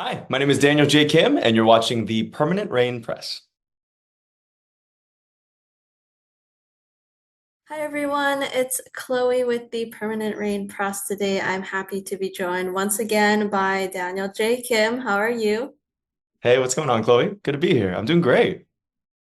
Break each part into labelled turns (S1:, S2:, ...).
S1: Hi, my name is Daniel J. Kim, and you're watching the Permanent Rain Press.
S2: Hi everyone, it's Chloe with the Permanent Rain Press today. I'm happy to be joined once again by Daniel J. Kim. How are you?
S1: Hey, what's going on, Chloe? Good to be here. I'm doing great.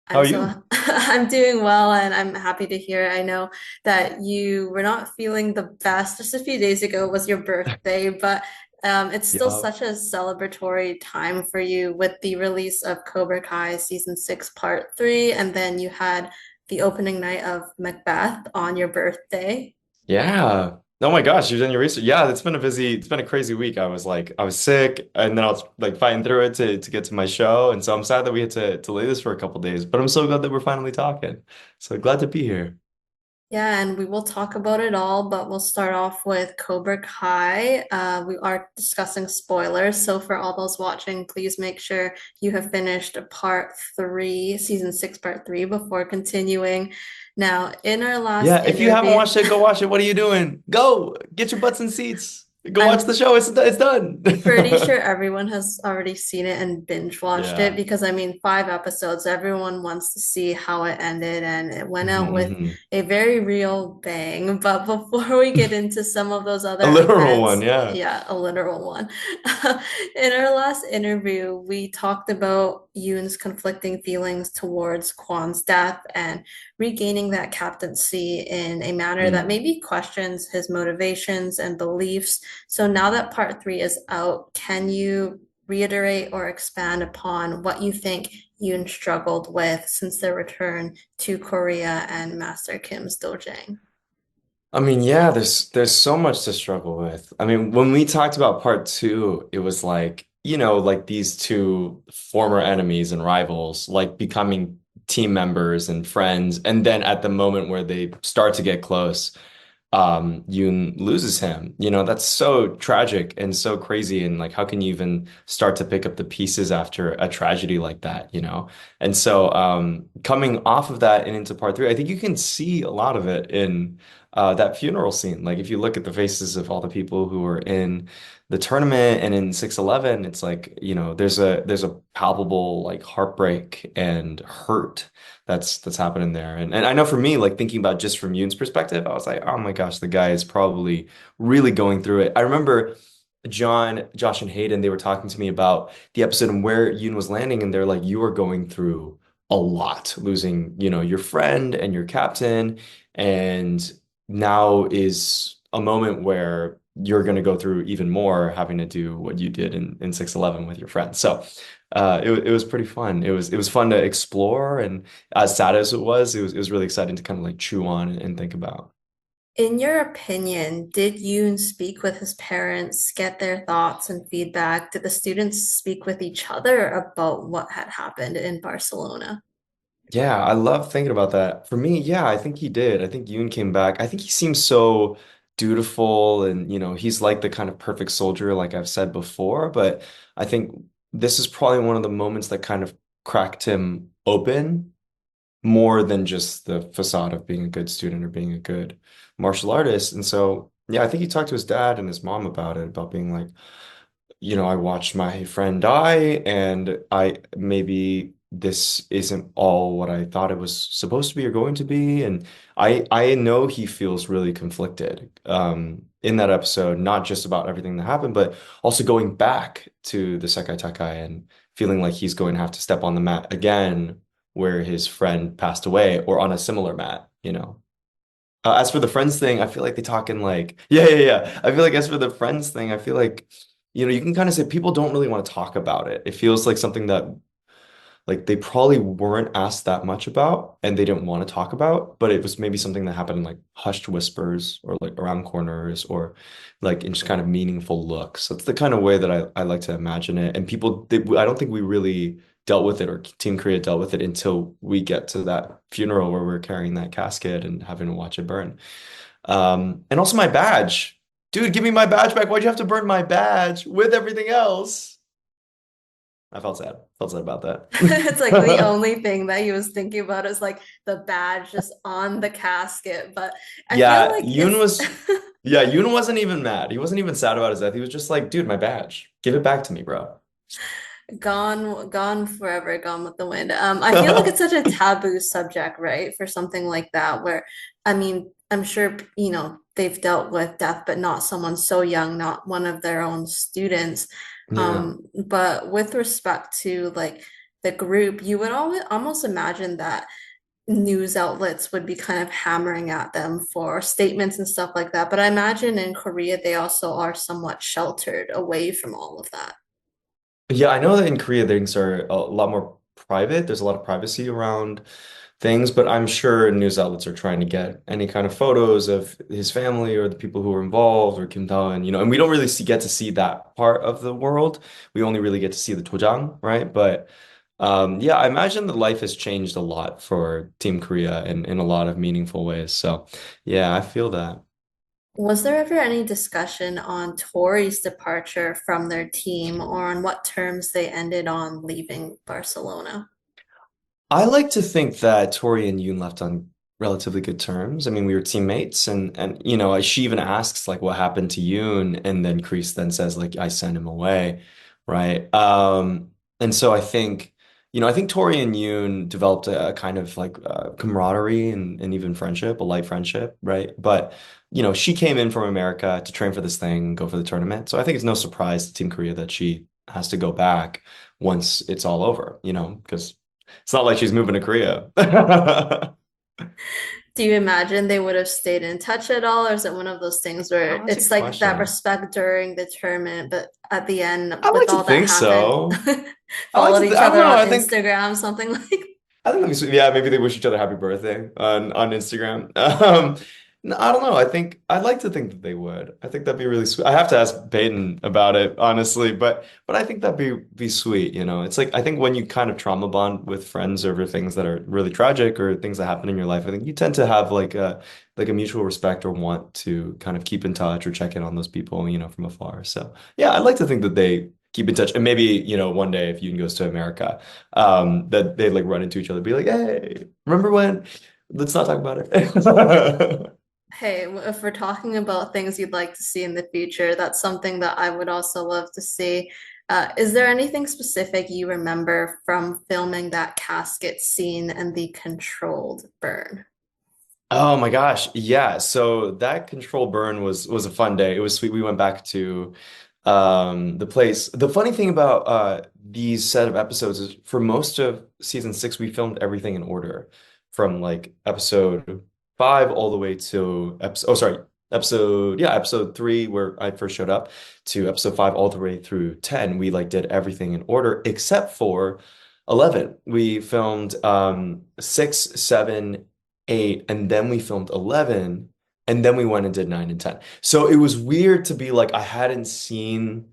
S1: How
S2: I'm
S1: are
S2: so
S1: you?
S2: I'm doing well and I'm happy to hear. I know that you were not feeling the best just a few days ago was your birthday, but it's still
S1: Yeah.
S2: such a celebratory time for you with the release of Cobra Kai season 6 part 3 and then you had the opening night of Macbeth on your birthday.
S1: Yeah. Oh my gosh, you've done your research. Yeah, it's been a crazy week. I was sick, and then I was like fighting through it to get to my show, and so I'm sad that we had to delay this for a couple days. But I'm so glad that we're finally talking. So glad to be here.
S2: Yeah, and we will talk about it all, but we'll start off with Cobra Kai. We are discussing spoilers, so for all those watching, please make sure you have finished part three, season six, part three, before continuing. Now, in our last
S1: Yeah, if you haven't
S2: interview,
S1: watched it, go watch it. What are you doing? Go get your butts in seats. Go watch the
S2: I'm
S1: show. It's done.
S2: pretty sure everyone has already seen it and binge watched it
S1: Yeah.
S2: because I mean, 5 episodes, everyone wants to see how it ended, and it went out with
S1: Mhm.
S2: a very real bang. But before we get into some of those
S1: A
S2: other
S1: literal one,
S2: events,
S1: yeah.
S2: yeah, a literal one. In our last interview, we talked about Yoon's conflicting feelings towards Kwan's death and regaining that captaincy in a manner that
S1: Mm.
S2: maybe questions his motivations and beliefs. So now that part three is out, can you reiterate or expand upon what you think Yoon struggled with since their return to Korea and Master Kim's dojang?
S1: I mean, yeah, there's so much to struggle with. I mean, when we talked about part two, it was like, like these two former enemies and rivals, like becoming team members and friends. And then at the moment where they start to get close, Yoon loses him. That's so tragic and so crazy. And like, how can you even start to pick up the pieces after a tragedy like that? And so, coming off of that and into part three, I think you can see a lot of it in that funeral scene. Like, if you look at the faces of all the people who were in the tournament and in 611, it's like, there's a palpable like heartbreak and hurt that's happening there. And I know for me, like thinking about just from Yoon's perspective, I was like, oh my gosh, the guy is probably really going through it. I remember Josh, and Hayden, they were talking to me about the episode and where Yoon was landing, and they're like, you are going through a lot, losing, your friend and your captain, and now is a moment where you're going to go through even more having to do what you did in 611 with your friends. So it was pretty fun. It was fun to explore, and as sad as it was really exciting to kind of like chew on and think about.
S2: In your opinion, did Yoon speak with his parents, get their thoughts and feedback? Did the students speak with each other about what had happened in Barcelona?
S1: Yeah, I love thinking about that. For me, yeah, I think he did. I think Yoon came back. I think he seems so dutiful, and he's like the kind of perfect soldier, like I've said before. But I think this is probably one of the moments that kind of cracked him open more than just the facade of being a good student or being a good martial artist. And so, yeah, I think he talked to his dad and his mom about it, about being like, I watched my friend die, and I maybe this isn't all what I thought it was supposed to be or going to be. And I know he feels really conflicted in that episode, not just about everything that happened, but also going back to the Sekai Takai and feeling like he's going to have to step on the mat again where his friend passed away, or on a similar mat. As for the friends thing, I feel like they talk in like, yeah, yeah, yeah. I feel like as for the friends thing, I feel like, you can kind of say people don't really want to talk about it. It feels like something that like they probably weren't asked that much about and they didn't want to talk about, but it was maybe something that happened in like hushed whispers or like around corners or like in just kind of meaningful looks. That's the kind of way that I like to imagine it. And I don't think we really dealt with it, or Team Korea dealt with it, until we get to that funeral where we're carrying that casket and having to watch it burn. And also my badge. Dude, give me my badge back. Why'd you have to burn my badge with everything else? I felt sad. Felt sad about
S2: It's like the
S1: that.
S2: only thing that he was thinking about is like the badge just on the casket. But I feel
S1: Yeah,
S2: like it's
S1: Yeah, Yoon wasn't even mad. He wasn't even sad about his death. He was just like, dude, my badge. Give it back to me, bro.
S2: Gone forever, gone with the wind. I feel like it's such a taboo subject, right? For something like that, where I mean, I'm sure, they've dealt with death, but not someone so young, not one of their own students.
S1: Yeah.
S2: But with respect to like the group, you would almost imagine that news outlets would be kind of hammering at them for statements and stuff like that. But I imagine in Korea, they also are somewhat sheltered away from all of that.
S1: Yeah, I know that in Korea things are a lot more private. There's a lot of privacy around things, but I'm sure news outlets are trying to get any kind of photos of his family or the people who were involved or Kim Tae-in, and we don't really get to see that part of the world. We only really get to see the dojang, right? But yeah, I imagine that life has changed a lot for Team Korea in a lot of meaningful ways. So yeah, I feel that.
S2: Was there ever any discussion on Tory's departure from their team or on what terms they ended on leaving Barcelona?
S1: I like to think that Tori and Yoon left on relatively good terms. I mean, we were teammates, and she even asks like what happened to Yoon, and then Kreese then says like I sent him away, right? And so I think Tori and Yoon developed a kind of like camaraderie and even friendship, a light friendship, right? But she came in from America to train for this thing, go for the tournament. So I think it's no surprise to Team Korea that she has to go back once it's all over, because it's not like she's moving to Korea.
S2: Do you imagine they would have stayed in touch at all, or is it one of those things where
S1: Oh, that's a
S2: it's
S1: good
S2: like that
S1: question.
S2: respect during the tournament, but at the end,
S1: I like
S2: with
S1: to
S2: all that
S1: think
S2: happened,
S1: so. I like
S2: followed
S1: to
S2: each
S1: I don't
S2: other
S1: know.
S2: on
S1: I think
S2: Instagram, something like
S1: I think that'd be sweet. Yeah, maybe they wish each other happy birthday on Instagram. No, I don't know. I'd like to think that they would. I think that'd be really sweet. I have to ask Peyton about it, honestly, but I think that'd be sweet, It's like I think when you kind of trauma bond with friends over things that are really tragic or things that happen in your life, I think you tend to have like a mutual respect or want to kind of keep in touch or check in on those people, from afar. So yeah, I'd like to think that they keep in touch. And maybe, one day if Yoon goes to America that they like run into each other, be like, "Hey, remember when? Let's not talk about it."
S2: hey, if we're talking about things you'd like to see in the future, that's something that I would also love to see. Is there anything specific you remember from filming that casket scene and the controlled burn?
S1: Oh my gosh, yeah. So that control burn was a fun day. It was sweet. We went back to the place. The funny thing about these set of episodes is for most of season 6, we filmed everything in order from like episode 5 all the way to episode 3 where I first showed up to episode 5 all the way through 10. We like did everything in order except for 11. We filmed 6, 7, 8, and then we filmed 11, and then we went and did 9 and 10. So it was weird to be like I hadn't seen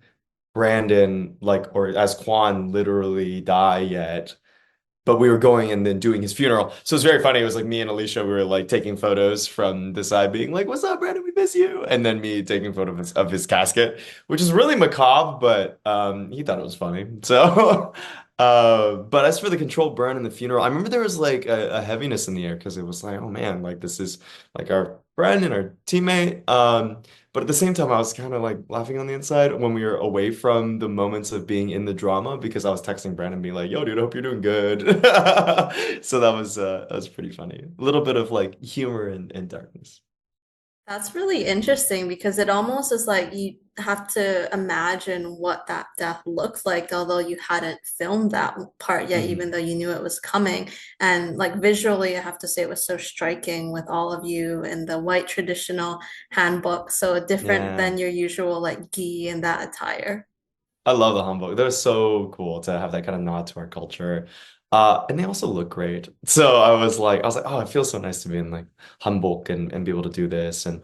S1: Brandon like or as Quan literally die yet, but we were going and then doing his funeral. So it's very funny. It was like me and Alicia, we were like taking photos from the side being like, "What's up, Brandon? We miss you." And then me taking photo of his casket, which is really macabre, but he thought it was funny. So but as for the controlled burn and the funeral, I remember there was like a heaviness in the air because it was like, oh man, like this is like our friend and our teammate. But at the same time, I was kind of like laughing on the inside when we were away from the moments of being in the drama because I was texting Brandon being like, "Yo, dude, I hope you're doing good." So that was pretty funny. A little bit of like humor and darkness.
S2: That's really interesting because it almost is like you have to imagine what that death looked like, although you hadn't filmed that part yet, even
S1: Mhm.
S2: though you knew it was coming. And like visually, I have to say it was so striking with all of you in the white traditional handbook, so different
S1: Yeah.
S2: than your usual like gi and that attire.
S1: I love the hanbok. They're so cool to have that kind of nod to our culture. And they also look great. So I was like, oh, it feels so nice to be in like hanbok and be able to do this. And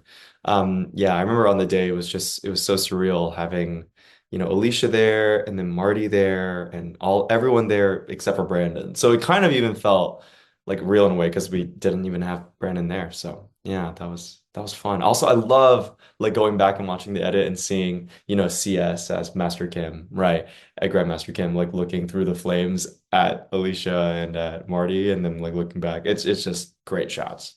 S1: yeah, I remember on the day it was so surreal having, Alicia there and then Marty there and everyone there except for Brandon. So it kind of even felt like real in a way because we didn't even have Brandon there. So yeah, that was fun. Also, I love like going back and watching the edit and seeing, CS as Master Kim, right? At Grandmaster Kim, like looking through the flames at Alicia and at Marty, and then like looking back. It's just great shots.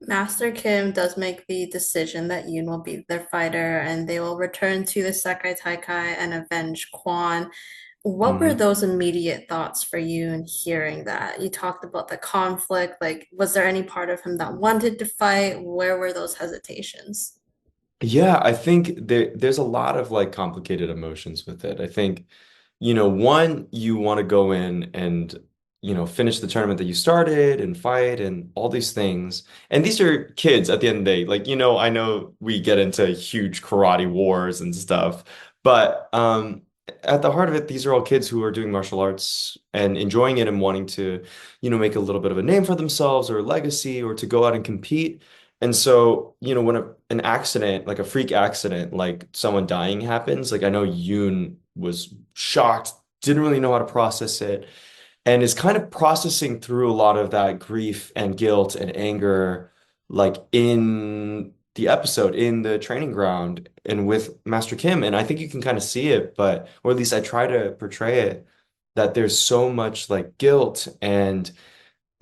S2: Master Kim does make the decision that Yoon will be their fighter and they will return to the Sakai Taikai and avenge Kwon. What were
S1: Mhm.
S2: those immediate thoughts for you in hearing that? You talked about the conflict. Like, was there any part of him that wanted to fight? Where were those hesitations?
S1: Yeah, I think there's a lot of like complicated emotions with it. I think, one, you want to go in and, finish the tournament that you started and fight and all these things. And these are kids at the end of the day. Like, I know we get into huge karate wars and stuff, but at the heart of it, these are all kids who are doing martial arts and enjoying it and wanting to, make a little bit of a name for themselves or a legacy or to go out and compete. And so, when an accident, like a freak accident, like someone dying happens, like I know Yoon was shocked, didn't really know how to process it, and is kind of processing through a lot of that grief and guilt and anger, like in the episode, in the training ground, and with Master Kim. And I think you can kind of see it, but, or at least I try to portray it, that there's so much like guilt and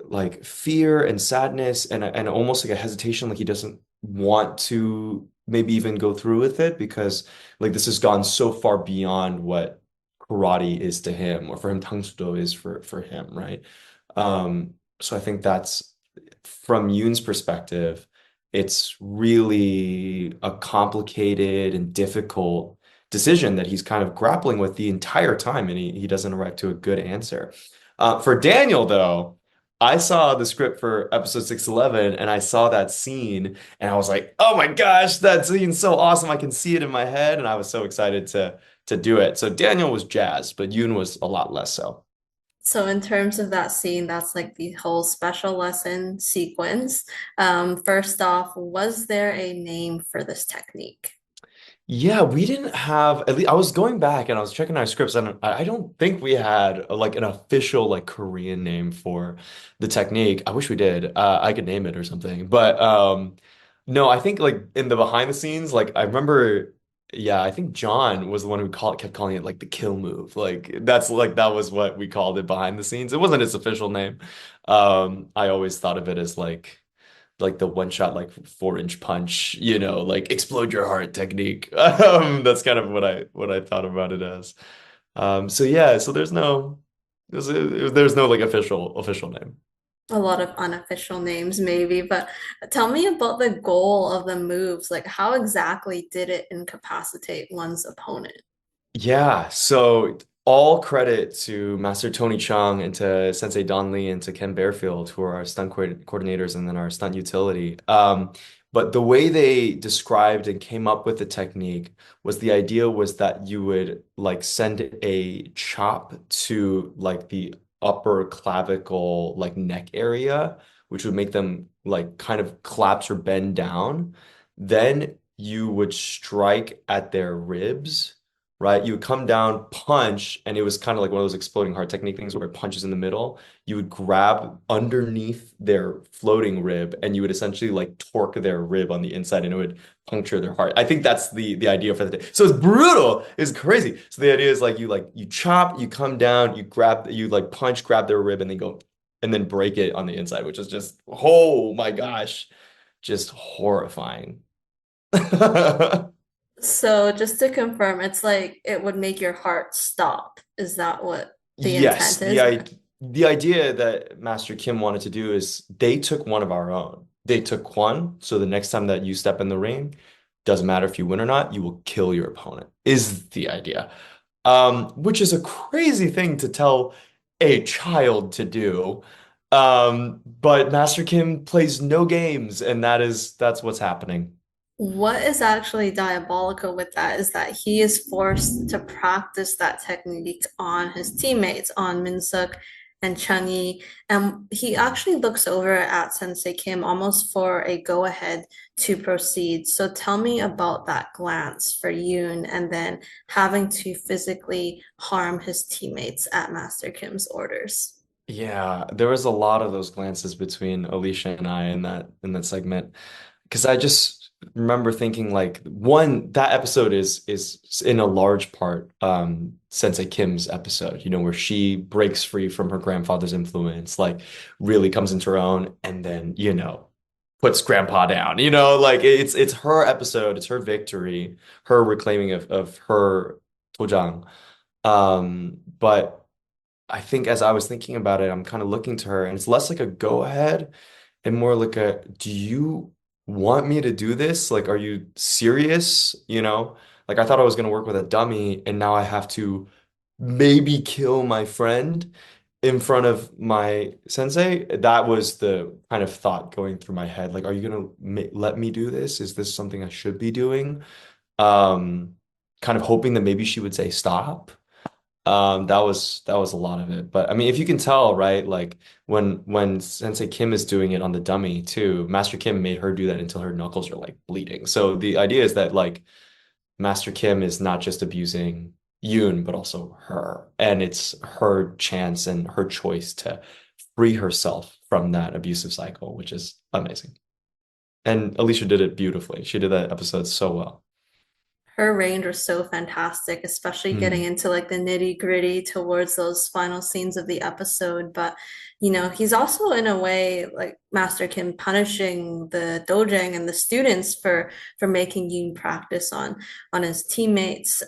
S1: like fear and sadness and almost like a hesitation, like he doesn't want to maybe even go through with it because like this has gone so far beyond what karate is to him or for him Tangsudo is for him, right? So I think that's from Yoon's perspective, it's really a complicated and difficult decision that he's kind of grappling with the entire time, and he doesn't arrive to a good answer. For Daniel, though, I saw the script for episode 611 and I saw that scene and I was like, oh my gosh, that scene's so awesome. I can see it in my head. And I was so excited to do it. So Daniel was jazzed, but Yoon was a lot less so.
S2: So, in terms of that scene, that's like the whole special lesson sequence. First off, was there a name for this technique?
S1: Yeah, we didn't have at least I was going back and I was checking our scripts and I don't think we had like an official like Korean name for the technique. I wish we did. I could name it or something. But no, I think like in the behind the scenes, like I remember, yeah, I think John was the one who kept calling it like the kill move. Like that's like that was what we called it behind the scenes. It wasn't its official name. I always thought of it as like the one shot like 4 inch punch, like explode your heart technique. That's kind of what I thought about it as. So yeah, so there's no like official name.
S2: A lot of unofficial names, maybe, but tell me about the goal of the moves. Like, how exactly did it incapacitate one's opponent?
S1: Yeah, so all credit to Master Tony Chung and to Sensei Don Lee and to Ken Bearfield, who are our stunt coordinators and then our stunt utility. But the way they described and came up with the technique was the idea was that you would like send a chop to like the upper clavicle, like neck area, which would make them like kind of collapse or bend down. Then you would strike at their ribs, right? You would come down, punch, and it was kind of like one of those exploding heart technique things where it punches in the middle. You would grab underneath their floating rib and you would essentially like torque their rib on the inside and it would puncture their heart. I think that's the idea for the day. So it's brutal. It's crazy. So the idea is you chop, you come down, you like punch, grab their rib and then go and then break it on the inside, which is just, oh my gosh, just horrifying.
S2: So, just to confirm, it's like it would make your heart stop. Is that what the
S1: Yes,
S2: intent is? Okay.
S1: the idea that Master Kim wanted to do is they took one of our own. They took one, so the next time that you step in the ring, doesn't matter if you win or not, you will kill your opponent, is the idea. Which is a crazy thing to tell a child to do. But Master Kim plays no games, and that's what's happening.
S2: What is actually diabolical with that is that he is forced to practice that technique on his teammates, on Minsuk and Chungi, and he actually looks over at Sensei Kim almost for a go-ahead to proceed. So tell me about that glance for Yoon and then having to physically harm his teammates at Master Kim's orders.
S1: Yeah, there was a lot of those glances between Alicia and I in that segment. Because I just remember thinking like one that episode is in a large part Sensei Kim's episode, where she breaks free from her grandfather's influence, like really comes into her own and then, puts grandpa down. Like it's her episode, it's her victory, her reclaiming of her dojang. But I think as I was thinking about it, I'm kind of looking to her, and it's less like a go ahead and more like a, do you want me to do this? Like, are you serious? You know, like I thought I was going to work with a dummy, and now I have to maybe kill my friend in front of my sensei. That was the kind of thought going through my head. Like, are you going to ma let me do this? Is this something I should be doing? Um, Kind of hoping that maybe she would say stop. That was a lot of it. But I mean, if you can tell, right, like when Sensei Kim is doing it on the dummy too, Master Kim made her do that until her knuckles are like bleeding. So the idea is that like Master Kim is not just abusing Yoon, but also her. And it's her chance and her choice to free herself from that abusive cycle, which is amazing. And Alicia did it beautifully. She did that episode so well.
S2: Her range was so fantastic, especially getting
S1: Mm,
S2: into like the nitty-gritty towards those final scenes of the episode. But you know, he's also in a way like Master Kim punishing the dojang and the students for making Yoon practice on his teammates.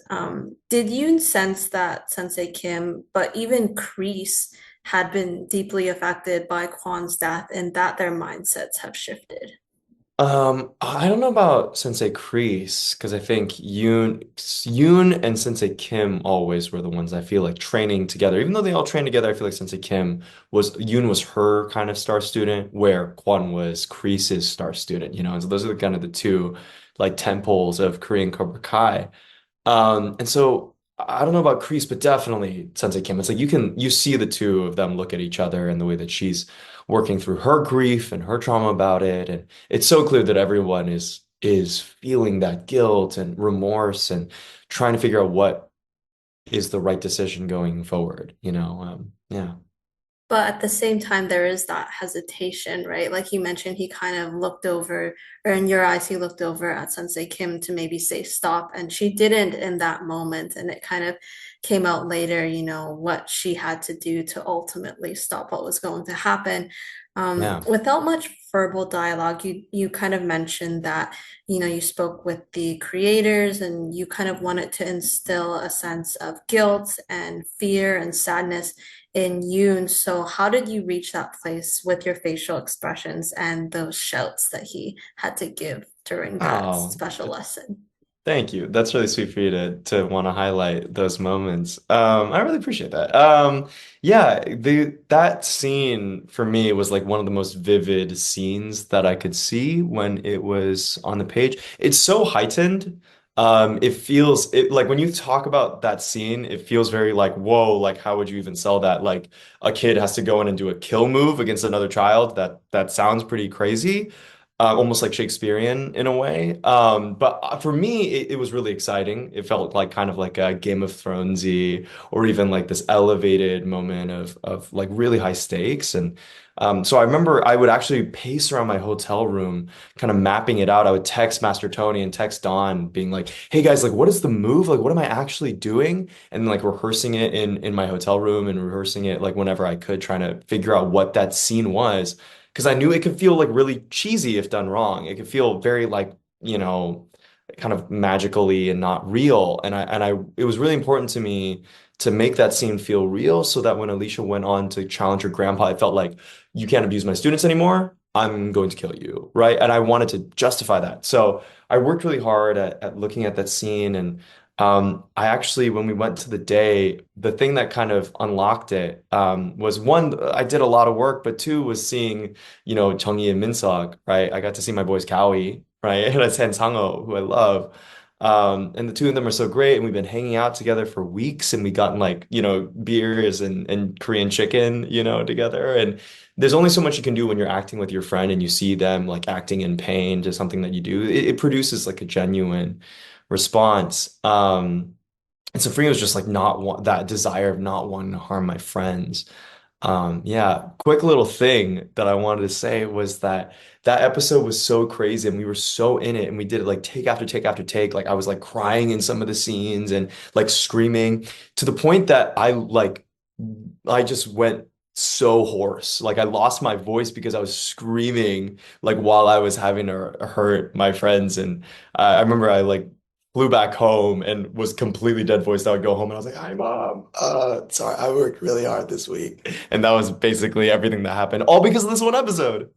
S2: Did Yoon sense that Sensei Kim, but even Kreese had been deeply affected by Kwan's death and that their mindsets have shifted?
S1: I don't know about Sensei Kreese because I think Yoon and Sensei Kim always were the ones I feel like training together. Even though they all trained together, I feel like Sensei Kim was Yoon was her kind of star student, where Kwon was Kreese's star student, you know. And so those are kind of the two like temples of Korean Cobra Kai. And so I don't know about Kreese, but definitely Sensei Kim. It's like you see the two of them look at each other and the way that she's working through her grief and her trauma about it. And it's so clear that everyone is feeling that guilt and remorse and trying to figure out what is the right decision going forward, you know? Yeah.
S2: But at the same time, there is that hesitation, right? Like you mentioned, he kind of looked over, or in your eyes, he looked over at Sensei Kim to maybe say stop, and she didn't in that moment. And it kind of came out later, you know, what she had to do to ultimately stop what was going to happen.
S1: Yeah.
S2: Without much verbal dialogue, you kind of mentioned that, you know, you spoke with the creators and you kind of wanted to instill a sense of guilt and fear and sadness in Yoon. So how did you reach that place with your facial expressions and those shouts that he had to give during that
S1: Oh,
S2: special lesson?
S1: thank you. That's really sweet for you to want to highlight those moments. I really appreciate that. Yeah, the that scene for me was like one of the most vivid scenes that I could see when it was on the page. It's so heightened. It feels it like when you talk about that scene, it feels very like, whoa, like how would you even sell that? Like a kid has to go in and do a kill move against another child. That sounds pretty crazy, almost like Shakespearean in a way. But for me, it was really exciting. It felt like kind of like a Game of Thronesy, or even like this elevated moment of like really high stakes. And so I remember I would actually pace around my hotel room, kind of mapping it out. I would text Master Tony and text Don, being like, "Hey guys, like, what is the move? Like, what am I actually doing?" And like rehearsing it in my hotel room and rehearsing it like whenever I could, trying to figure out what that scene was because I knew it could feel like really cheesy if done wrong. It could feel very like, you know, kind of magically and not real. And I it was really important to me to make that scene feel real so that when Alicia went on to challenge her grandpa, it felt like you can't abuse my students anymore. I'm going to kill you, right? And I wanted to justify that. So I worked really hard at looking at that scene and I actually, when we went to the day, the thing that kind of unlocked it was one, I did a lot of work, but two was seeing, you know, Chungi and Minseok, right? I got to see my boys Cowie, right? And that's Han Sang-ho, who I love. And the two of them are so great, and we've been hanging out together for weeks, and we gotten like, you know, beers and Korean chicken, you know, together. And there's only so much you can do when you're acting with your friend and you see them like acting in pain to something that you do. It produces like a genuine response. And so for me, it was just like not want that desire of not wanting to harm my friends. Yeah, quick little thing that I wanted to say was that that episode was so crazy and we were so in it and we did it like take after take after take. Like I was like crying in some of the scenes and like screaming to the point that I just went so hoarse. Like I lost my voice because I was screaming like while I was having to hurt my friends. And I remember I like flew back home and was completely dead voiced. I would go home and I was like, "Hi, mom. Sorry, I worked really hard this week." And that was basically everything that happened, all because of this one episode.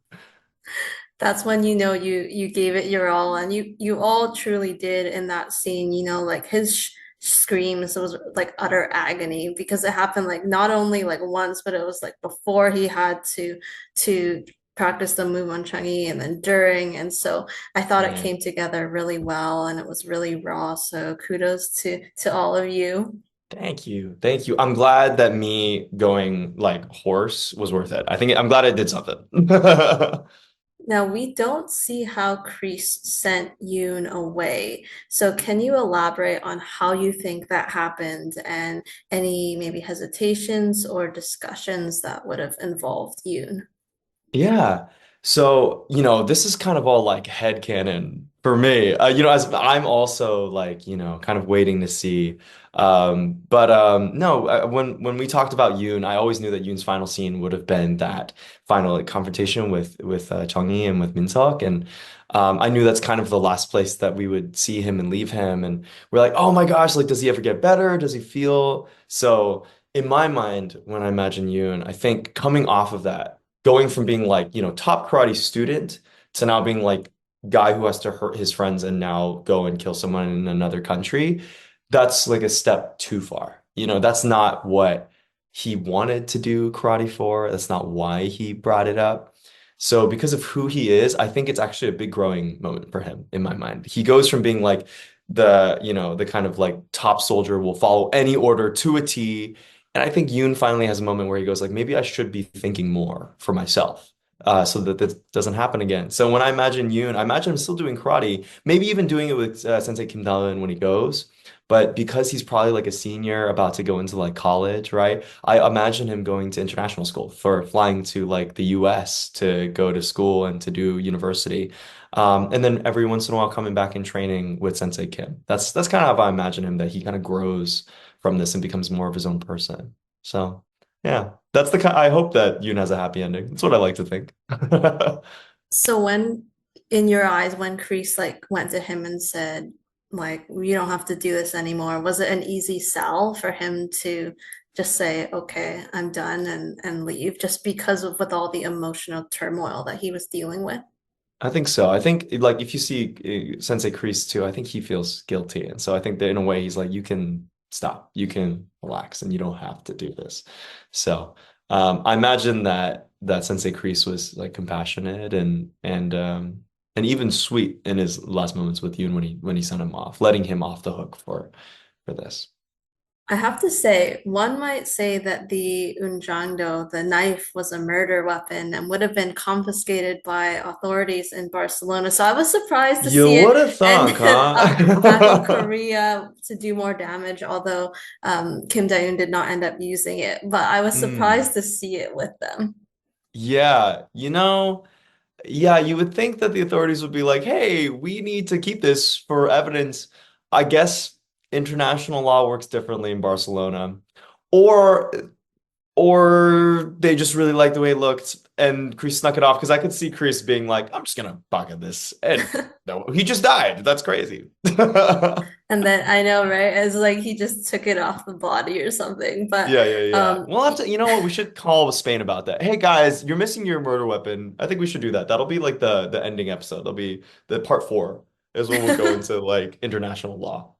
S2: That's when you know you gave it your all, and you all truly did in that scene. You know, like his sh screams was like utter agony because it happened like not only like once, but it was like before he had to practice the move on Chang'e, and then during. And so I thought it
S1: Yeah.
S2: came together really well, and it was really raw. So kudos to all of you.
S1: Thank you. Thank you. I'm glad that me going like horse was worth it. I'm glad I did something.
S2: Now, we don't see how Kreese sent Yoon away. So, can you elaborate on how you think that happened and any maybe hesitations or discussions that would have involved Yoon?
S1: Yeah. So, this is kind of all like headcanon for me. As I'm also like, kind of waiting to see. But no, when we talked about Yoon, I always knew that Yoon's final scene would have been that final like, confrontation with Chang'e and with Minseok, and I knew that's kind of the last place that we would see him and leave him. And we're like, oh my gosh, like, does he ever get better? Does he feel so? In my mind, when I imagine Yoon, I think coming off of that going from being like, top karate student to now being like guy who has to hurt his friends and now go and kill someone in another country, that's like a step too far. That's not what he wanted to do karate for. That's not why he brought it up. So because of who he is, I think it's actually a big growing moment for him in my mind. He goes from being like the kind of like top soldier will follow any order to a T, and I think Yoon finally has a moment where he goes like, maybe I should be thinking more for myself, so that this doesn't happen again. So when I imagine Yoon, I imagine him still doing karate, maybe even doing it with Sensei Kim when he goes. But because he's probably like a senior about to go into like college, right? I imagine him going to international school for flying to like the US to go to school and to do university. And then every once in a while coming back and training with Sensei Kim. That's kind of how I imagine him, that he kind of grows from this and becomes more of his own person. So, yeah, that's the kind. I hope that Yoon has a happy ending. That's what I like to think.
S2: So, when in your eyes, when Kreese like went to him and said, like, you don't have to do this anymore, was it an easy sell for him to just say, okay, I'm done and leave just because of with all the emotional turmoil that he was dealing with?
S1: I think so. I think like if you see Sensei Kreese too, I think he feels guilty, and so I think that in a way he's like, you can stop, you can relax, and you don't have to do this. So I imagine that Sensei Kreese was like compassionate and even sweet in his last moments with Yoon when he sent him off, letting him off the hook for this.
S2: I have to say, one might say that the eunjangdo, the knife, was a murder weapon and would have been confiscated by authorities in Barcelona. So I was surprised to
S1: You
S2: see it
S1: would have
S2: and
S1: thunk,
S2: back in
S1: huh?
S2: Korea to do more damage, although Kim Dae-un did not end up using it. But I was
S1: Hmm.
S2: surprised to see it with them.
S1: Yeah, yeah, you would think that the authorities would be like, hey, we need to keep this for evidence. I guess international law works differently in Barcelona. Or or they just really liked the way it looked and Kreese snuck it off because I could see Kreese being like, I'm just gonna pocket this. And no, he just died. That's crazy.
S2: And then I know, right? It's like he just took it off the body or something. But
S1: Yeah, yeah, yeah.
S2: um,
S1: We'll have to, you know what? We should call Spain about that. Hey guys, you're missing your murder weapon. I think we should do that. That'll be like the ending episode. That'll be the part four is when we'll go into like international law.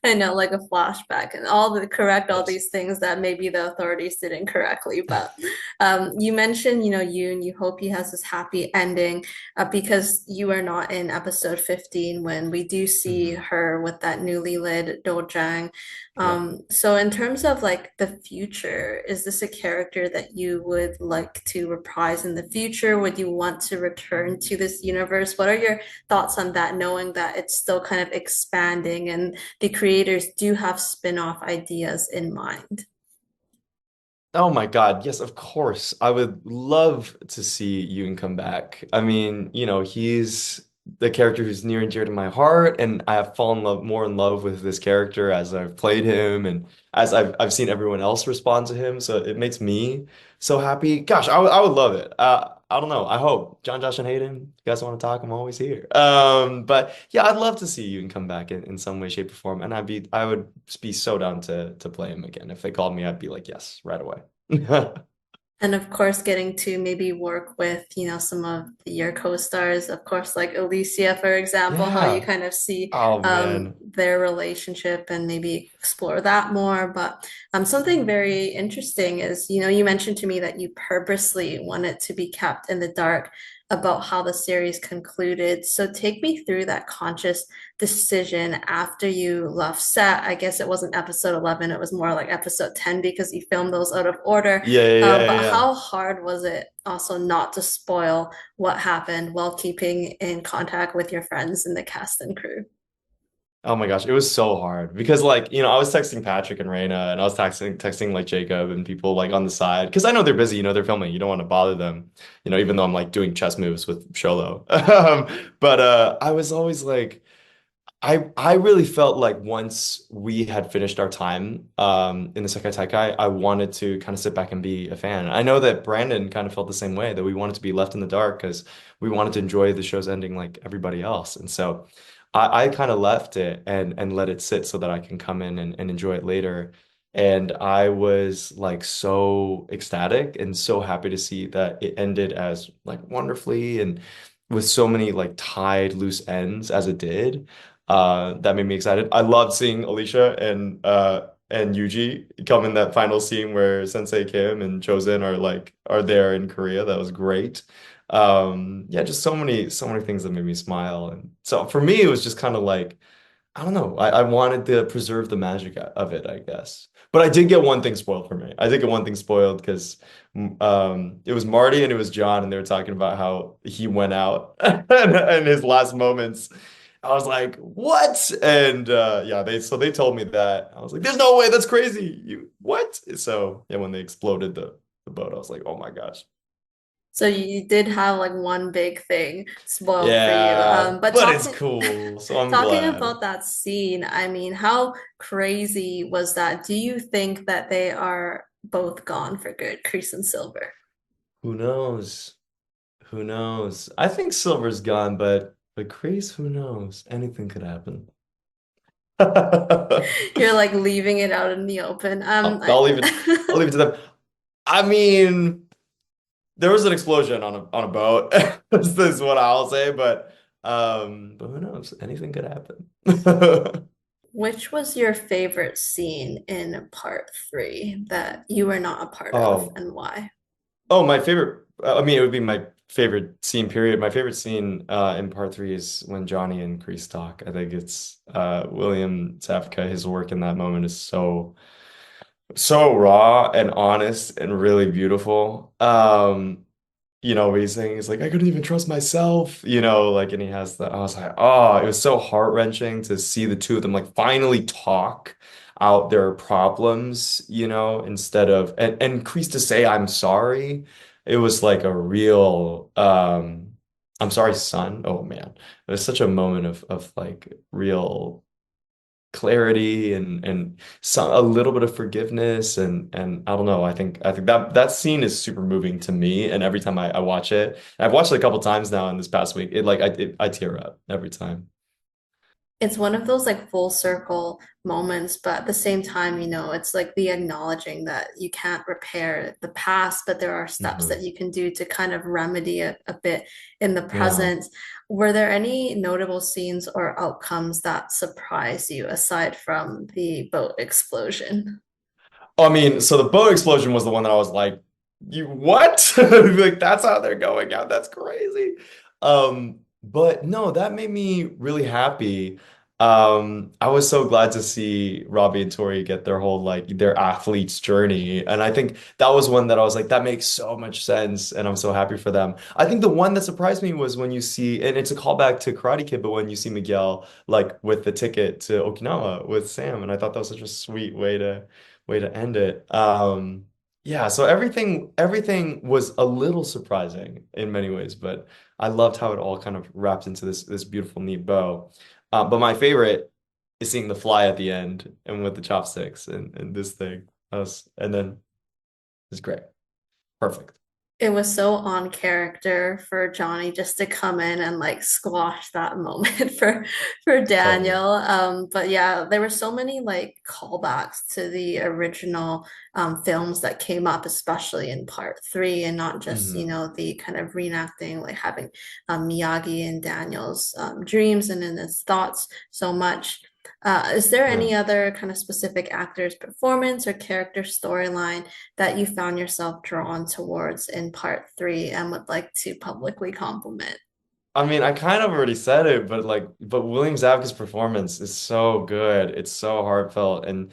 S2: I know, like a flashback and all the correct all
S1: Yes.
S2: these things that maybe the authorities did incorrectly. But you mentioned, Yoon, you hope he has this happy ending because you are not in episode 15 when we do see
S1: Hmm.
S2: her with that newly lit dojang.
S1: Yeah.
S2: So in terms of like the future, is this a character that you would like to reprise in the future? Would you want to return to this universe? What are your thoughts on that, knowing that it's still kind of expanding and the creators do have spin-off ideas in mind?
S1: Oh my God. Yes, of course. I would love to see Yoon come back. I mean, he's the character who's near and dear to my heart, and I have fallen more in love with this character as I've played him and as I've seen everyone else respond to him. So it makes me so happy. Gosh, I would love it. I don't know. I hope John, Josh, and Hayden, you guys want to talk, I'm always here. But yeah, I'd love to see you and come back in some way, shape, or form. And I would be so down to play him again. If they called me, I'd be like, yes, right away.
S2: And of course, getting to maybe work with, some of your co-stars, of course, like Alicia, for example, how you
S1: Yeah.
S2: kind of see
S1: Oh man.
S2: their relationship and maybe explore that more. But something very interesting is, you mentioned to me that you purposely wanted to be kept in the dark about how the series concluded. So take me through that conscious decision after you left set. I guess it wasn't episode 11, it was more like episode 10 because you filmed those out of order.
S1: Yeah, yeah, yeah,
S2: But
S1: yeah.
S2: how hard was it also not to spoil what happened while keeping in contact with your friends in the cast and crew?
S1: Oh my gosh, it was so hard because like, I was texting Patrick and Raina and I was texting like Jacob and people like on the side because I know they're busy, they're filming. You don't want to bother them, even though I'm like doing chess moves with Sholo. But I was always like I really felt like once we had finished our time in the Sekai Taikai, I wanted to kind of sit back and be a fan. I know that Brandon kind of felt the same way, that we wanted to be left in the dark because we wanted to enjoy the show's ending like everybody else. And so I kind of left it and let it sit so that I can come in and enjoy it later. And I was like so ecstatic and so happy to see that it ended as like wonderfully and with so many like tied loose ends as it did. That made me excited. I loved seeing Alicia and Yuji come in that final scene where Sensei Kim and Chosen are there in Korea. That was great. Yeah, just so many things that made me smile. And so for me, it was just kind of like, I don't know. I wanted to preserve the magic of it, I guess. But I did get one thing spoiled for me. I did get one thing spoiled because it was Marty and it was John, and they were talking about how he went out and his last moments. I was like, what? And yeah, they told me that. I was like, there's no way, that's crazy. You what? So yeah, when they exploded the boat, I was like, oh my gosh.
S2: So you did have like one big thing spoiled for you.
S1: Yeah,
S2: But
S1: but it's
S2: talking
S1: cool, so I'm
S2: talking
S1: glad.
S2: about that scene, I mean, how crazy was that? Do you think that they are both gone for good, Kreese and Silver?
S1: Who knows? Who knows? I think Silver's gone, but Kreese, who knows? Anything could happen.
S2: You're like leaving it out in the open.
S1: I'll leave it. I'll leave it to them. I mean, there was an explosion on a boat. This is what I'll say, but who knows? Anything could happen.
S2: Which was your favorite scene in part three that you were not a part of,
S1: Oh,
S2: and why?
S1: oh, my favorite. I mean, it would be my favorite scene. Period. My favorite scene in part three is when Johnny and Kreese talk. I think it's William Zafka. His work in that moment is so raw and honest and really beautiful. He's saying he's like, I couldn't even trust myself, like, and he has the, I was like, oh, it was so heart-wrenching to see the two of them like finally talk out their problems, instead of and Kreese to say I'm sorry. It was like a real I'm sorry, son. Oh man. It was such a moment of like real clarity and some a little bit of forgiveness and I don't know. I think that scene is super moving to me, and every time I watch it, I've watched it a couple times now in this past week. I tear up every time.
S2: It's one of those like full circle moments, but at the same time, it's like the acknowledging that you can't repair the past, but there are steps that
S1: Mhm.
S2: you can do to kind of remedy it a bit in the
S1: Yeah.
S2: present. Were there any notable scenes or outcomes that surprised you aside from the boat explosion?
S1: I mean, so the boat explosion was the one that I was like, you what? Like that's how they're going out. That's crazy. But no, that made me really happy. I was so glad to see Robbie and Tori get their whole like their athlete's journey. And I think that was one that I was like, that makes so much sense, and I'm so happy for them. I think the one that surprised me was when you see, and it's a callback to Karate Kid, but when you see Miguel like with the ticket to Okinawa with Sam, and I thought that was such a sweet way to end it. Yeah, so everything was a little surprising in many ways, but I loved how it all kind of wrapped into this beautiful, neat bow. But my favorite is seeing the fly at the end and with the chopsticks and this thing. And then it's great. Perfect.
S2: It was so on character for Johnny just to come in and like squash that moment for
S1: Totally.
S2: Daniel. But yeah, there were so many like callbacks to the original films that came up, especially in part three, and not just, you
S1: Hmm.
S2: know, the kind of reenacting, like having Miyagi and Daniel's dreams and in his thoughts so much. Is there
S1: Yeah.
S2: any other kind of specific actor's performance or character storyline that you found yourself drawn towards in part three and would like to publicly compliment?
S1: I mean, I kind of already said it, but William Zabka's performance is so good. It's so heartfelt and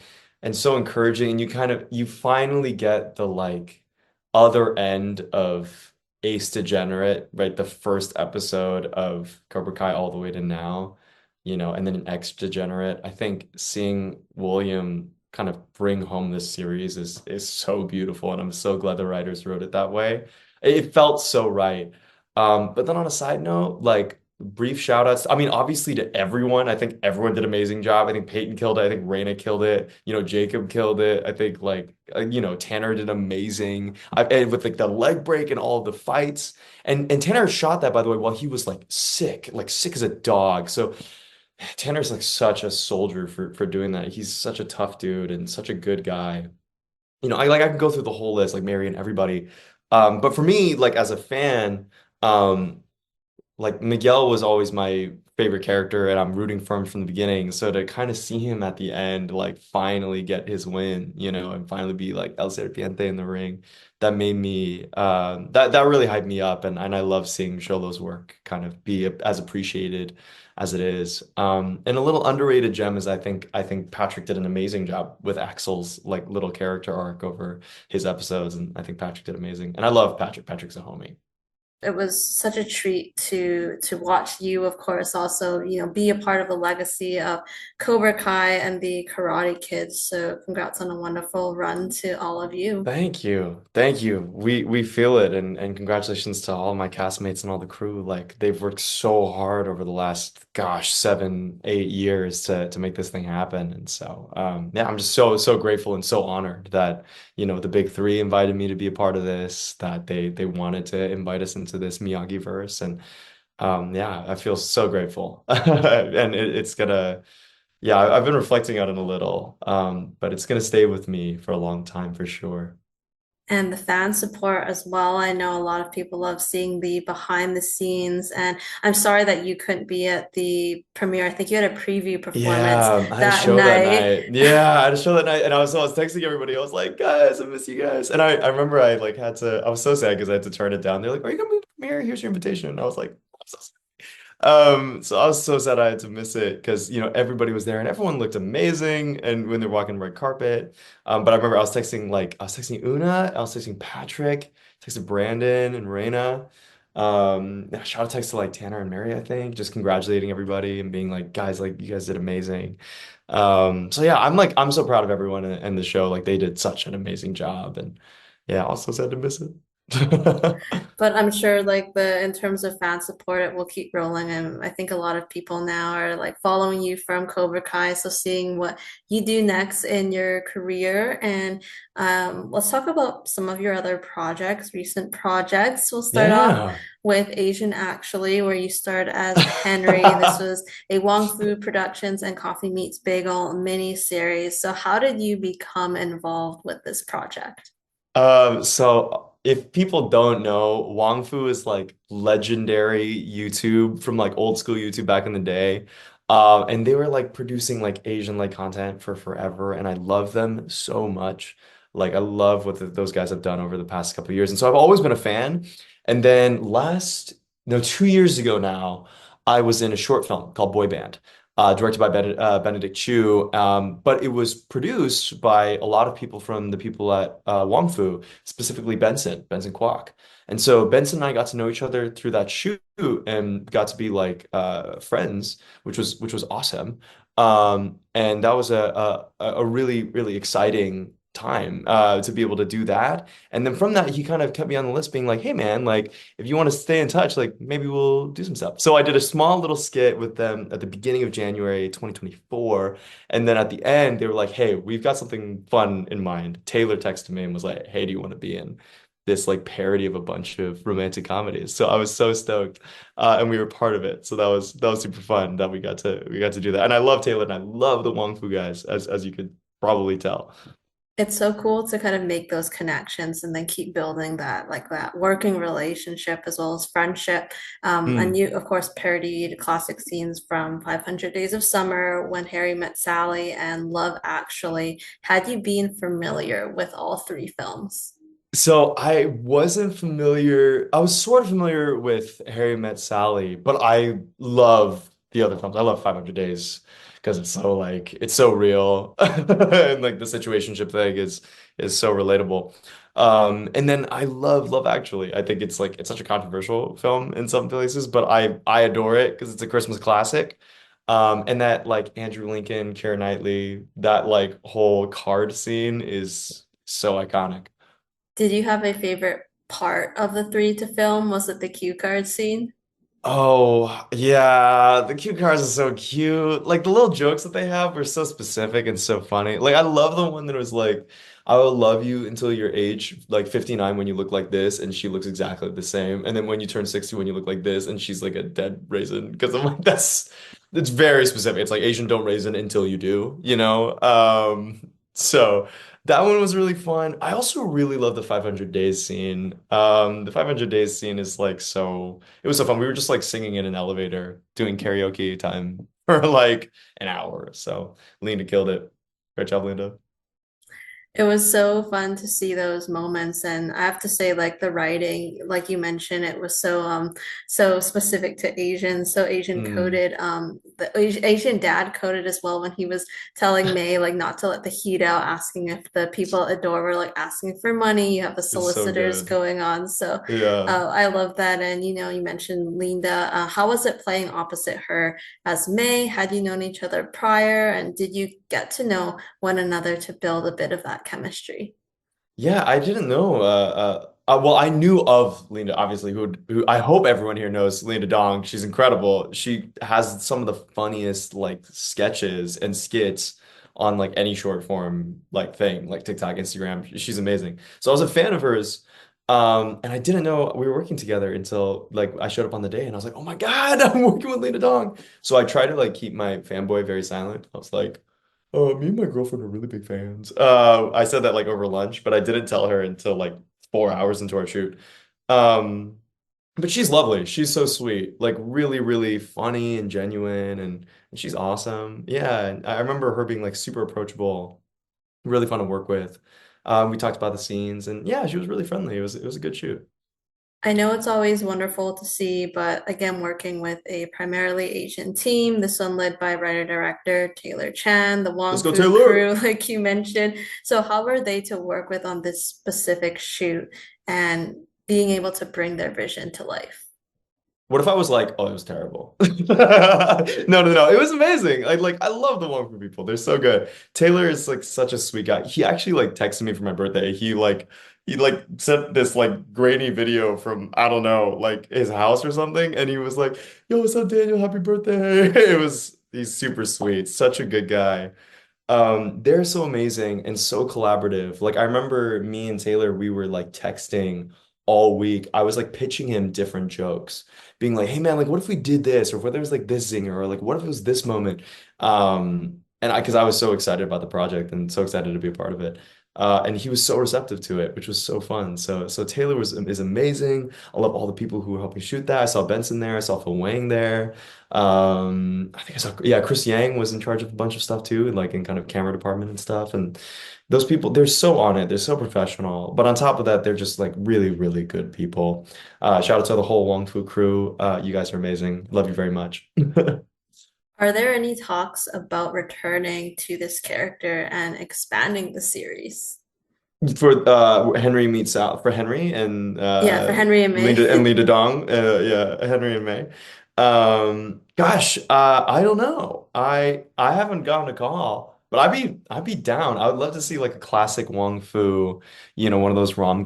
S1: so encouraging. And you finally get the like other end of Ace Degenerate, right? The first episode of Cobra Kai all the way to now, and then an X Degenerate. I think seeing William kind of bring home this series is so beautiful, and I'm so glad the writers wrote it that way. It felt so right. But then on a side note, like brief shout outs. I mean, obviously to everyone. I think everyone did an amazing job. I think Peyton killed it. I think Raina killed it. Jacob killed it. I think Tanner did amazing. And with like the leg break and all of the fights. And Tanner shot that by the way while he was like sick as a dog. So Tanner's like such a soldier for doing that. He's such a tough dude and such a good guy. I can go through the whole list, like Mary and everybody. But for me, like as a fan, um, like Miguel was always my favorite character, and I'm rooting for him from the beginning. So to kind of see him at the end, like finally get his win, and finally be like El Serpiente in the ring, that made me that really hyped me up, and I love seeing Sholo's work kind of be as appreciated as it is. And a little underrated gem is I think Patrick did an amazing job with Axel's like little character arc over his episodes, and I think Patrick did amazing. And I love Patrick. Patrick's a homie.
S2: It was such a treat to watch you, of course, also, you know, be a part of the legacy of Cobra Kai and the Karate Kids. So congrats on a wonderful run to all of you.
S1: Thank you. Thank you. We feel it and congratulations to all my castmates and all the crew. Like they've worked so hard over the last gosh, 7, 8 years to make this thing happen. And so yeah, I'm just so grateful and so honored that, the big three invited me to be a part of this, that they wanted to invite us into this Miyagi verse. And yeah, I feel so grateful. And it's gonna yeah, I've been reflecting on it a little, but it's gonna stay with me for a long time for sure.
S2: And the fan support as well. I know a lot of people love seeing the behind the scenes, and I'm sorry that you couldn't be at the premiere. I think you had a preview performance
S1: Yeah, I had a
S2: that
S1: show that
S2: night.
S1: night. Yeah, I had a show that night, and I was texting everybody. I was like, guys, I miss you guys. And I remember I like had to. I was so sad because I had to turn it down. They're like, are you coming to the premiere? Here's your invitation. And I was like, I'm so sad. So I was so sad I had to miss it because everybody was there and everyone looked amazing and when they're walking the red carpet. But I remember I was texting Una, I was texting Patrick, texting Brandon and Raina. Yeah, shout out text to like Tanner and Mary, I think, just congratulating everybody and being like, guys, like you guys did amazing. So yeah, I'm so proud of everyone in the show. Like they did such an amazing job and yeah, also sad to miss it.
S2: But I'm sure like the in terms of fan support, it will keep rolling. And I think a lot of people now are like following you from Cobra Kai, so seeing what you do next in your career. And let's talk about some of your other projects, recent projects. We'll start off
S1: Yeah.
S2: with Asian Actually, where you starred as Henry. This was a Wong Fu Productions and Coffee Meets Bagel mini series. So how did you become involved with this project?
S1: So if people don't know, Wong Fu is like legendary YouTube from like old school YouTube back in the day. And they were like producing like Asian like content for forever, and I love them so much. Like I love what those guys have done over the past couple of years, and so I've always been a fan. And then no, 2 years ago now, I was in a short film called Boy Band directed by Benedict Chu. But it was produced by a lot of people from the people at Wong Fu, specifically Benson Kwok. And so Benson and I got to know each other through that shoot and got to be like friends, which was awesome. And that was a really, really exciting time to be able to do that. And then from that, he kind of kept me on the list being like, hey man, like if you want to stay in touch, like maybe we'll do some stuff. So I did a small little skit with them at the beginning of January 2024. And then at the end, they were like, hey, we've got something fun in mind. Taylor texted me and was like, hey, do you want to be in? this like parody of a bunch of romantic comedies. So I was so stoked, and we were part of it. So that was super fun that we got to do that. And I love Taylor and I love the Wong Fu guys, as you could probably tell.
S2: It's so cool to kind of make those connections and then keep building that like that working relationship as well as friendship. And
S1: Mm.
S2: you, of course, parodied classic scenes from 500 Days of Summer, When Harry Met Sally, and Love Actually. Had you been familiar with all three films?
S1: So I wasn't familiar. I was sort of familiar with Harry Met Sally, but I love the other films. I love 500 Days because it's so like it's so real and like the situationship thing is so relatable. And then I love Love Actually. I think it's like it's such a controversial film in some places, but I adore it because it's a Christmas classic. And that like Andrew Lincoln, Keira Knightley, that like whole card scene is so iconic.
S2: Did you have a favorite part of the three to film? Was it the cue card scene?
S1: Oh, yeah, the cute cars are so cute. Like the little jokes that they have were so specific and so funny. Like I love the one that was like, I will love you until your age like 59 when you look like this, and she looks exactly the same. And then when you turn 60 when you look like this, and she's like a dead raisin. Because I'm like, that's very specific. It's like Asian don't raisin until you do, you know? So that one was really fun. I also really love the 500 days scene. The 500 days scene is like so it was so fun. We were just like singing in an elevator, doing karaoke time for like an hour. So Linda killed it. Great job, Linda.
S2: It was so fun to see those moments, and I have to say, like the writing, like you mentioned, it was so specific to Asian, so Asian
S1: Mm,
S2: coded. The Asian dad coded as well when he was telling May like not to let the heat out, asking if the people at the door were like asking for money. You have the
S1: it's so
S2: solicitors
S1: good.
S2: going on, so
S1: Yeah.
S2: I love that. And you mentioned Linda. How was it playing opposite her as May? Had you known each other prior, and did you get to know one another to build a bit of that chemistry?
S1: Yeah, I didn't know. Well, I knew of Linda, obviously, who I hope everyone here knows LeendaDong. She's incredible. She has some of the funniest like sketches and skits on like any short form like thing, like TikTok, Instagram. She's amazing. So I was a fan of hers. And I didn't know we were working together until like I showed up on the day and I was like, oh my God, I'm working with LeendaDong. So I tried to like keep my fanboy very silent. I was like, me and my girlfriend are really big fans. I said that like over lunch, but I didn't tell her until like 4 hours into our shoot. Um, but she's lovely. She's so sweet, like really, really funny and genuine, and she's awesome. Yeah, and I remember her being like super approachable, really fun to work with. We talked about the scenes, and yeah, she was really friendly. It was a good shoot.
S2: I know it's always wonderful to see, but again, working with a primarily Asian team, this one led by writer-director Taylor Chan, the
S1: Let's
S2: Wong
S1: go,
S2: Fu
S1: Taylor.
S2: crew, like you mentioned. So how were they to work with on this specific shoot and being able to bring their vision to life?
S1: What if I was like, oh, it was terrible? No, no, no. It was amazing. I love the Wong Fu people. They're so good. Taylor is like such a sweet guy. He actually like texted me for my birthday. He sent this like grainy video from I don't know, like his house or something, and he was like, "Yo, what's up, Daniel? Happy birthday!" He's super sweet. Such a good guy. They're so amazing and so collaborative. Like I remember me and Taylor, we were like texting all week. I was like pitching him different jokes, being like, "Hey man, like what if we did this, or what if there was like this zinger, or like what if it was this moment?" And because I was so excited about the project and so excited to be a part of it. And he was so receptive to it, which was so fun. So Taylor is amazing. I love all the people who were helping shoot that. I saw Benson there. I saw Phil Wang there. I think I saw, yeah, Chris Yang was in charge of a bunch of stuff too, like in kind of camera department and stuff. And those people, they're so on it, they're so professional. But on top of that, they're just like really, really good people. Shout out to the whole Wong Fu crew. You guys are amazing. Love you very much.
S2: Are there any talks about returning to this character and expanding the series?
S1: For Henry meets out for Henry and
S2: Yeah, for Henry and May.
S1: Linda Dong, yeah, Henry and May. Gosh, I don't know. I haven't gotten a call, but I'd be down. I would love to see like a classic Wong Fu, one of those rom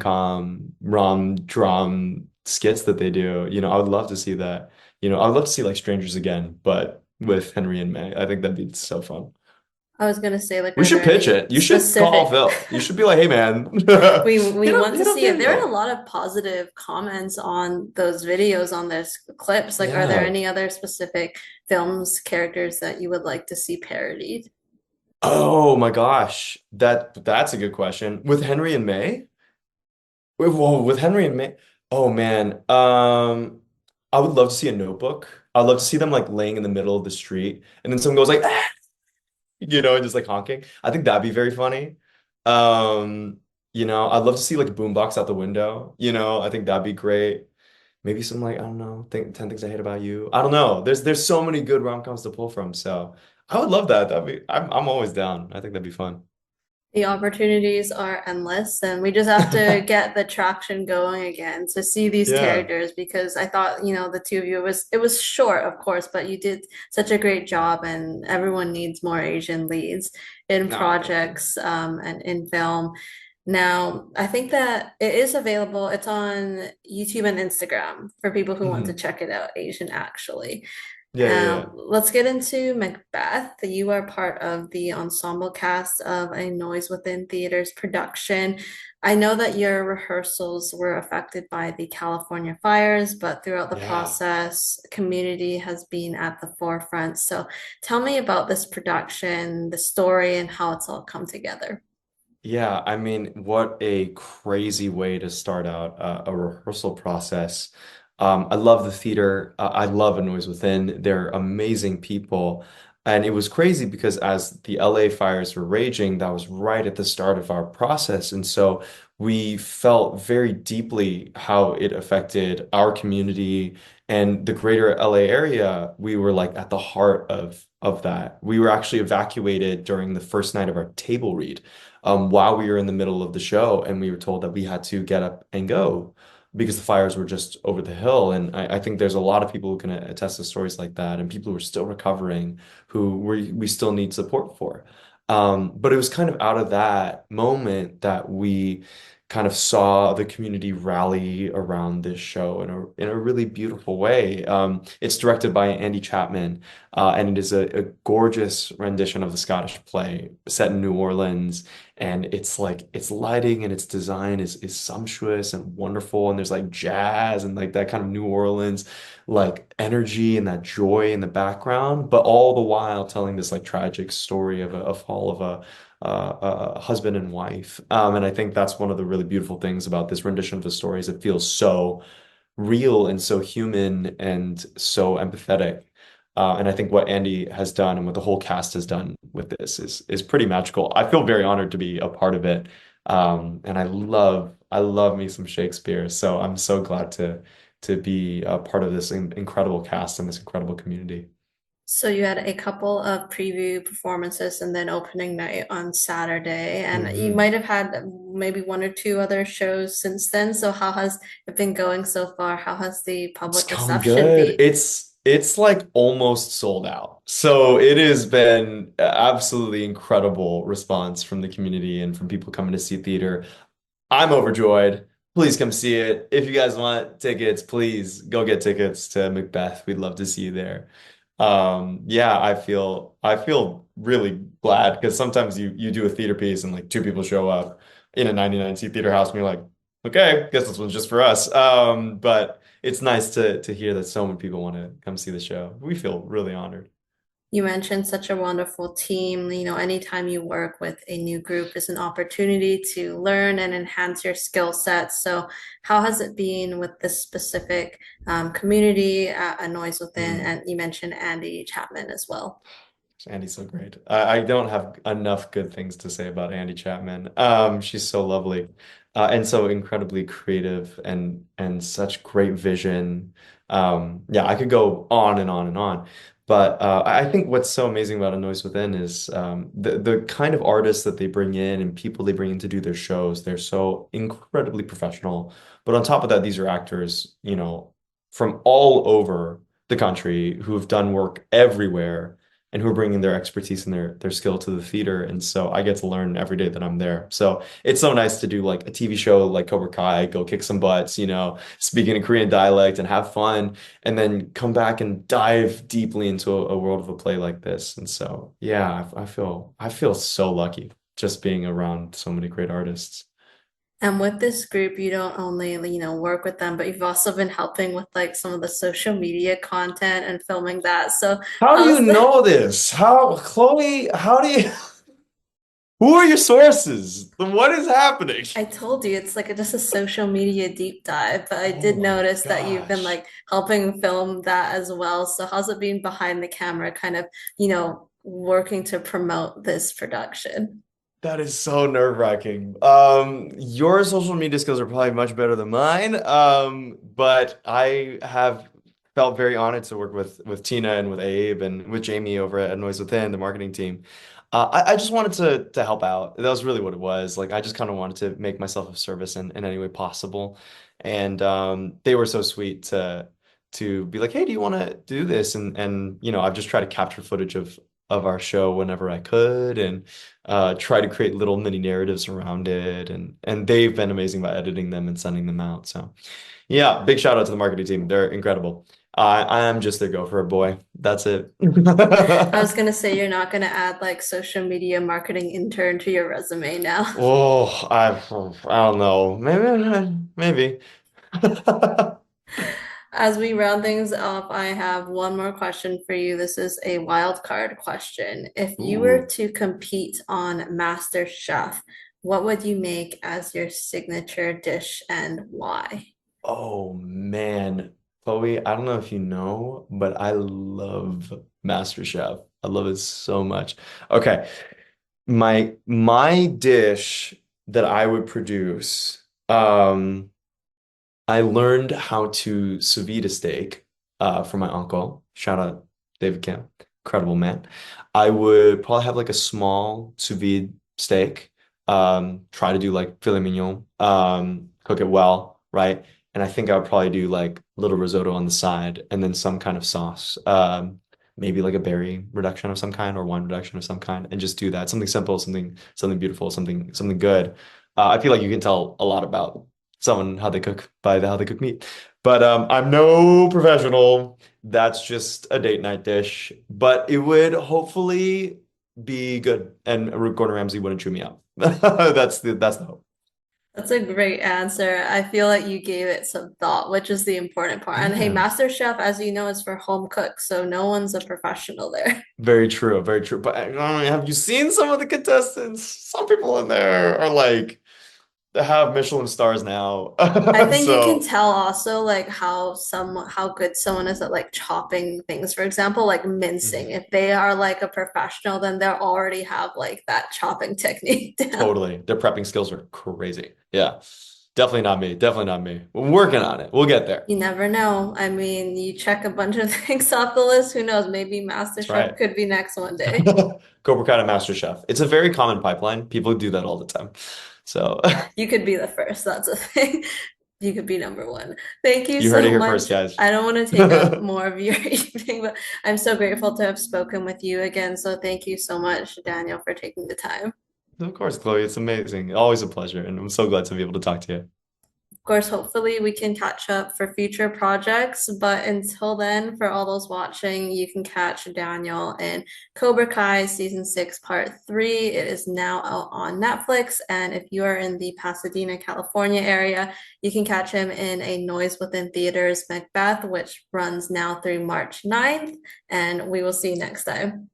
S1: dram skits that they do. I would love to see that. I would love to see like Strangers Again, but with Henry and May. I think that'd be so fun.
S2: I was gonna say, like,
S1: We
S2: are
S1: should
S2: there
S1: pitch
S2: any
S1: it. You should call
S2: specific?
S1: Phil. You should be like, hey man,
S2: We want
S1: hit
S2: to
S1: up
S2: see it. There are a
S1: Daniel.
S2: lot of positive comments on those videos, on those clips. Like, are there
S1: Yeah.
S2: any other specific films, characters that you would like to see parodied?
S1: Oh my gosh. That's a good question. With Henry and May? Whoa, with Henry and May. Oh man. I would love to see a notebook. I'd love to see them like laying in the middle of the street and then someone goes like, "Ah," and just like honking. I think that'd be very funny. Um, I'd love to see like a boombox out the window. I think that'd be great. Maybe some like, I don't know, 10 things I hate about you. I don't know. There's so many good rom-coms to pull from. So I would love that. I'm always down. I think that'd be fun.
S2: The opportunities are endless, and we just have to get the traction going again to see these
S1: Yeah.
S2: characters because I thought, the two of you, it was short, of course, but you did such a great job, and everyone needs more Asian leads in
S1: No, thank you.
S2: projects and in film. Now, I think that it is available. It's on YouTube and Instagram for people who want to
S1: Mhm.
S2: check it out, Asian actually.
S1: Yeah, yeah, yeah.
S2: Let's get into Macbeth. You are part of the ensemble cast of A Noise Within Theater's production. I know that your rehearsals were affected by the California fires, but throughout the
S1: Yeah.
S2: process, community has been at the forefront. So tell me about this production, the story, and how it's all come together.
S1: Yeah, I mean, what a crazy way to start out a rehearsal process. I love the theater. I love A Noise Within. They're amazing people. And it was crazy because as the LA fires were raging, that was right at the start of our process. And so we felt very deeply how it affected our community and the greater LA area. We were like at the heart of that. We were actually evacuated during the first night of our table read while we were in the middle of the show, and we were told that we had to get up and go because the fires were just over the hill. And I think there's a lot of people who can attest to stories like that, and people who are still recovering, who we still need support for. But it was kind of out of that moment that we kind of saw the community rally around this show in a really beautiful way. It's directed by Andi Chapman, and it is a gorgeous rendition of the Scottish play set in New Orleans. And it's like its lighting and its design is sumptuous and wonderful. And there's like jazz and like that kind of New Orleans like energy and that joy in the background, but all the while telling this like tragic story of a fall of a husband and wife. And I think that's one of the really beautiful things about this rendition of the story is it feels so real and so human and so empathetic. And I think what Andy has done and what the whole cast has done with this is pretty magical. I feel very honored to be a part of it. And I love me some Shakespeare. So I'm so glad to be a part of this incredible cast and this incredible community.
S2: So you had a couple of preview performances and then opening night on Saturday, and you
S1: Mhm.
S2: might have had maybe one or two other shows since then. So how has it been going so far? How has the
S1: It's
S2: public
S1: going
S2: reception
S1: good.
S2: been?
S1: It's like almost sold out. So it has been absolutely incredible response from the community and from people coming to see theater. I'm overjoyed. Please come see it. If you guys want tickets, please go get tickets to Macbeth. We'd love to see you there. Yeah, I feel really glad because sometimes you do a theater piece and like two people show up in a 99 seat theater house and you're like, okay, guess this one's just for us. But it's nice to hear that so many people want to come see the show. We feel really honored.
S2: You mentioned such a wonderful team. Anytime you work with a new group is an opportunity to learn and enhance your skill set. So, how has it been with this specific community, A Noise Within?
S1: Mm.
S2: And you mentioned Andy Chapman as well.
S1: Andy's so great. I don't have enough good things to say about Andi Chapman. She's so lovely, and so incredibly creative and such great vision. Yeah, I could go on and on and on. But I think what's so amazing about A Noise Within is the kind of artists that they bring in and people they bring in to do their shows. They're so incredibly professional. But on top of that, these are actors, from all over the country who've done work everywhere and who are bringing their expertise and their skill to the theater. And so I get to learn every day that I'm there. So it's so nice to do like a TV show like Cobra Kai, go kick some butts, speaking a Korean dialect and have fun, and then come back and dive deeply into a world of a play like this. And so, yeah, I feel so lucky just being around so many great artists.
S2: And with this group, you don't only, work with them, but you've also been helping with like some of the social media content and filming that. So
S1: How do you
S2: how's the
S1: know this? Chloe, how do you, who are your sources? What is happening?
S2: I told you it's like just a social media deep dive, but I
S1: Oh
S2: did
S1: my
S2: notice that you've been
S1: gosh.
S2: like helping film that as well. So how's it being behind the camera, kind of, working to promote this production?
S1: That is so nerve-wracking. Your social media skills are probably much better than mine. But I have felt very honored to work with Tina and with Abe and with Jamie over at Noise Within, the marketing team. I just wanted to help out. That was really what it was. Like I just kind of wanted to make myself of service in any way possible. And they were so sweet to be like, hey, do you want to do this? And I've just tried to capture footage of our show whenever I could and try to create little mini narratives around it, and they've been amazing by editing them and sending them out. So yeah, big shout out to the marketing team. They're incredible. I am just their gopher boy. That's it.
S2: I was gonna say you're not gonna add like social media marketing intern to your resume now.
S1: Oh, I don't know. Maybe.
S2: As we round things up, I have one more question for you. This is a wild card question. If you were
S1: Ooh.
S2: to compete on Master Chef, what would you make as your signature dish and why?
S1: Oh man. Chloe, I don't know if you know, but I love MasterChef. I love it so much. Okay. My dish that I would produce, I learned how to sous vide a steak from my uncle. Shout out David Kim, incredible man. I would probably have like a small sous vide steak. Try to do like filet mignon, cook it well, right? And I think I would probably do like a little risotto on the side and then some kind of sauce. Maybe like a berry reduction of some kind or wine reduction of some kind, and just do that. Something simple, something beautiful, something good. I feel like you can tell a lot about someone how they cook by how they cook meat. But I'm no professional. That's just a date night dish. But it would hopefully be good, and Gordon Ramsay wouldn't chew me out. That's the hope.
S2: That's a great answer. I feel like you gave it some thought, which is the important part. And hey,
S1: Yeah.
S2: Master Chef, as you know, is for home cooks, so no one's a professional there.
S1: Very true, very true. But have you seen some of the contestants? Some people in there are like they have Michelin stars now.
S2: I think you can
S1: So
S2: tell also like how good someone is at like chopping things. For example, like mincing.
S1: mhm.
S2: If they are like a professional, then they'll already have like that chopping technique down.
S1: Totally. Their prepping skills are crazy. Yeah. Definitely not me. Definitely not me. We're working on it. We'll get there.
S2: You never know. I mean, you check a bunch of things off the list. Who knows? Maybe
S1: That's
S2: MasterChef
S1: right.
S2: could be next one day.
S1: Cobra Kai to Master Chef. It's a very common pipeline. People do that all the time. So
S2: You could be the first. That's a thing. You could be number one. Thank you
S1: you heard it
S2: so
S1: here first,
S2: much.
S1: guys.
S2: I don't want to take up more of your evening, but I'm so grateful to have spoken with you again. So thank you so much, Daniel, for taking the time.
S1: Of course, Chloe. It's amazing. Always a pleasure. And I'm so glad to be able to talk to you.
S2: Of course, hopefully we can catch up for future projects. But until then, for all those watching, you can catch Daniel in Cobra Kai season 6, part 3. It is now out on Netflix. And if you are in the Pasadena, California area, you can catch him in A Noise Within Theaters Macbeth, which runs now through March 9th. And we will see you next time.